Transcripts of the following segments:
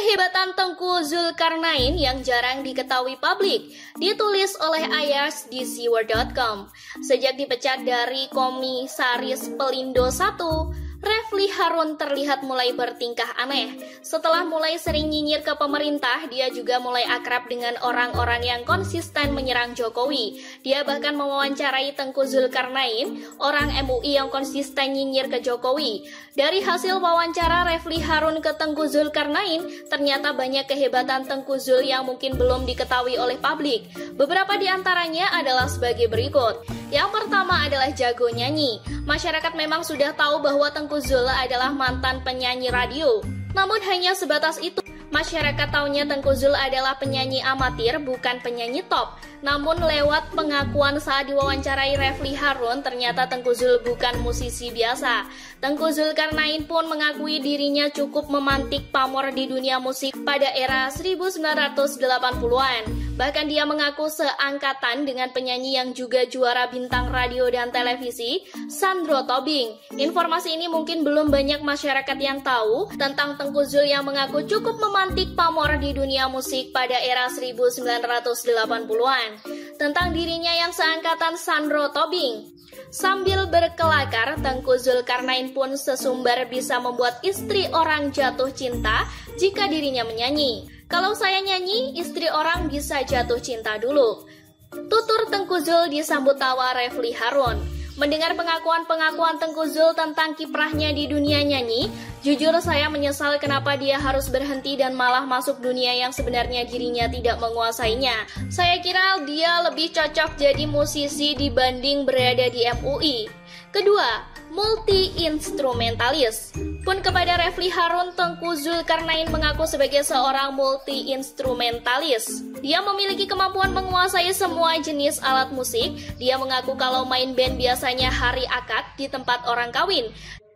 Kehebatan Tengku Zulkarnain yang jarang diketahui publik, ditulis oleh Ayas di siwar.com. Sejak dipecat dari Komisaris Pelindo 1, Refly Harun terlihat mulai bertingkah aneh. Setelah mulai sering nyinyir ke pemerintah, dia juga mulai akrab dengan orang-orang yang konsisten menyerang Jokowi. Dia bahkan mewawancarai Tengku Zulkarnain, orang MUI yang konsisten nyinyir ke Jokowi. Dari hasil wawancara Refly Harun ke Tengku Zulkarnain, ternyata banyak kehebatan Tengku Zul yang mungkin belum diketahui oleh publik. Beberapa di antaranya adalah sebagai berikut. Yang pertama adalah jago nyanyi. Masyarakat memang sudah tahu bahwa Tengku Zul adalah mantan penyanyi radio. Namun hanya sebatas itu. Masyarakat taunya Tengku Zul adalah penyanyi amatir, bukan penyanyi top. Namun lewat pengakuan saat diwawancarai Refly Harun, ternyata Tengku Zul bukan musisi biasa. Tengku Zulkarnain pun mengakui dirinya cukup memantik pamor di dunia musik pada era 1980-an. Bahkan dia mengaku seangkatan dengan penyanyi yang juga juara bintang radio dan televisi, Sandro Tobing. Informasi ini mungkin belum banyak masyarakat yang tahu tentang Tengku Zul yang mengaku cukup memantik pamor di dunia musik pada era 1980-an. Tentang dirinya yang seangkatan Sandro Tobing. Sambil berkelakar, Tengku Zulkarnain pun sesumbar bisa membuat istri orang jatuh cinta jika dirinya menyanyi. Kalau saya nyanyi, istri orang bisa jatuh cinta dulu. Tutur Tengku Zul disambut tawa Refly Harun. Mendengar pengakuan-pengakuan Tengku Zul tentang kiprahnya di dunia nyanyi, jujur saya menyesal kenapa dia harus berhenti dan malah masuk dunia yang sebenarnya dirinya tidak menguasainya. Saya kira dia lebih cocok jadi musisi dibanding berada di MUI. Kedua, multi-instrumentalis. Pun kepada Refly Harun, Tengku Zulkarnain mengaku sebagai seorang multi-instrumentalis. Dia memiliki kemampuan menguasai semua jenis alat musik. Dia mengaku kalau main band biasanya hari akad di tempat orang kawin.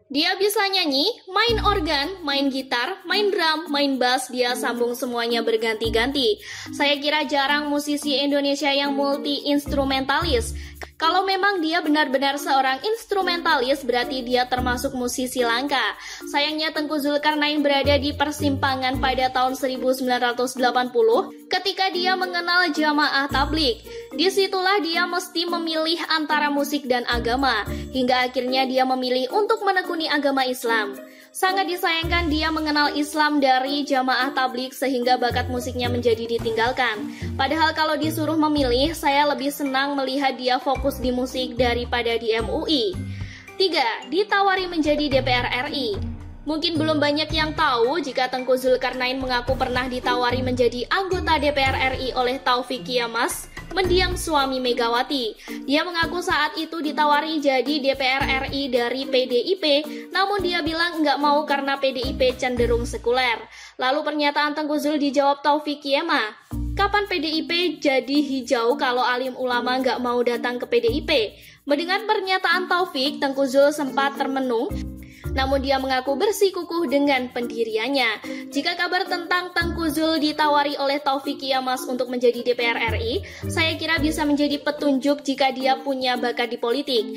Dia bisa nyanyi, main organ, main gitar, main drum, main bass, dia sambung semuanya berganti-ganti. Saya kira jarang musisi Indonesia yang multi-instrumentalis. Kalau memang dia benar-benar seorang instrumentalis, berarti dia termasuk musisi langka. Sayangnya Tengku Zulkarnain berada di persimpangan pada tahun 1980 ketika dia mengenal jamaah tabligh. Disitulah dia mesti memilih antara musik dan agama, hingga akhirnya dia memilih untuk menekuni agama Islam. Sangat disayangkan dia mengenal Islam dari jamaah tabligh sehingga bakat musiknya menjadi ditinggalkan. Padahal kalau disuruh memilih, saya lebih senang melihat dia fokus di musik daripada di MUI. 3. Ditawari menjadi DPR RI. Mungkin belum banyak yang tahu jika Tengku Zulkarnain mengaku pernah ditawari menjadi anggota DPR RI oleh Taufik Kiamas, mendiang suami Megawati. Dia mengaku saat itu ditawari jadi DPR RI dari PDIP, namun dia bilang nggak mau karena PDIP cenderung sekuler. Lalu pernyataan Tengku Zul dijawab Taufik Kiamas, kapan PDIP jadi hijau kalau alim ulama nggak mau datang ke PDIP? Mendengar pernyataan Taufik, Tengku Zul sempat termenung, namun dia mengaku bersikukuh dengan pendiriannya. Jika kabar tentang Tengku Zul ditawari oleh Taufik Kiamas untuk menjadi DPR RI, saya kira bisa menjadi petunjuk jika dia punya bakat di politik.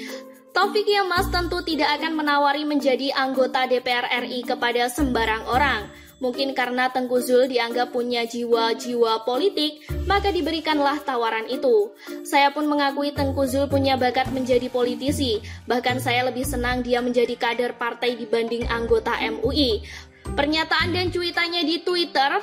Taufik Kiamas tentu tidak akan menawari menjadi anggota DPR RI kepada sembarang orang. Mungkin karena Tengku Zul dianggap punya jiwa-jiwa politik, maka diberikanlah tawaran itu. Saya pun mengakui Tengku Zul punya bakat menjadi politisi, bahkan saya lebih senang dia menjadi kader partai dibanding anggota MUI. Pernyataan dan cuitannya di Twitter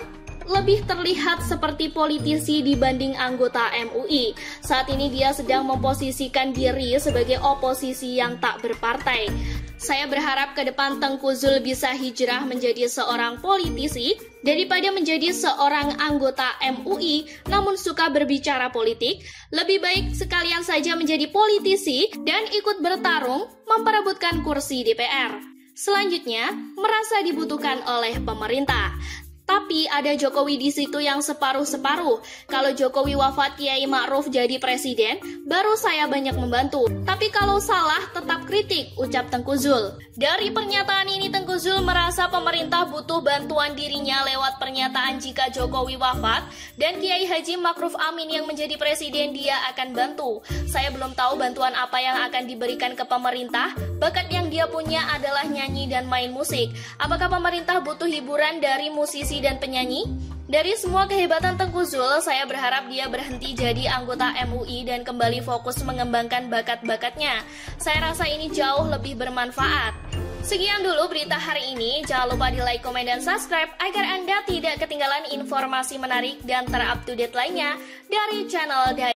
lebih terlihat seperti politisi dibanding anggota MUI. Saat ini dia sedang memposisikan diri sebagai oposisi yang tak berpartai. Saya berharap ke depan Tengku Zul bisa hijrah menjadi seorang politisi daripada menjadi seorang anggota MUI namun suka berbicara politik. Lebih baik sekalian saja menjadi politisi dan ikut bertarung memperebutkan kursi DPR. Selanjutnya, merasa dibutuhkan oleh pemerintah. Tapi ada Jokowi di situ yang separuh-separuh. Kalau Jokowi wafat, Kiai Ma'ruf jadi presiden, baru saya banyak membantu. Tapi kalau salah, tetap kritik, ucap Tengku Zul. Dari pernyataan ini, Tengku Zul merasa pemerintah butuh bantuan dirinya lewat pernyataan jika Jokowi wafat, dan Kiai Haji Ma'ruf Amin yang menjadi presiden dia akan bantu. Saya belum tahu bantuan apa yang akan diberikan ke pemerintah. Bakat yang dia punya adalah nyanyi dan main musik. Apakah pemerintah butuh hiburan dari musisi musisi dan penyanyi? Dari semua kehebatan Tengku Zul, saya berharap dia berhenti jadi anggota MUI dan kembali fokus mengembangkan bakat-bakatnya. Saya rasa ini jauh lebih bermanfaat. Sekian dulu berita hari ini. Jangan lupa di like, komen, dan subscribe agar Anda tidak ketinggalan informasi menarik dan ter-up-to-date lainnya dari channel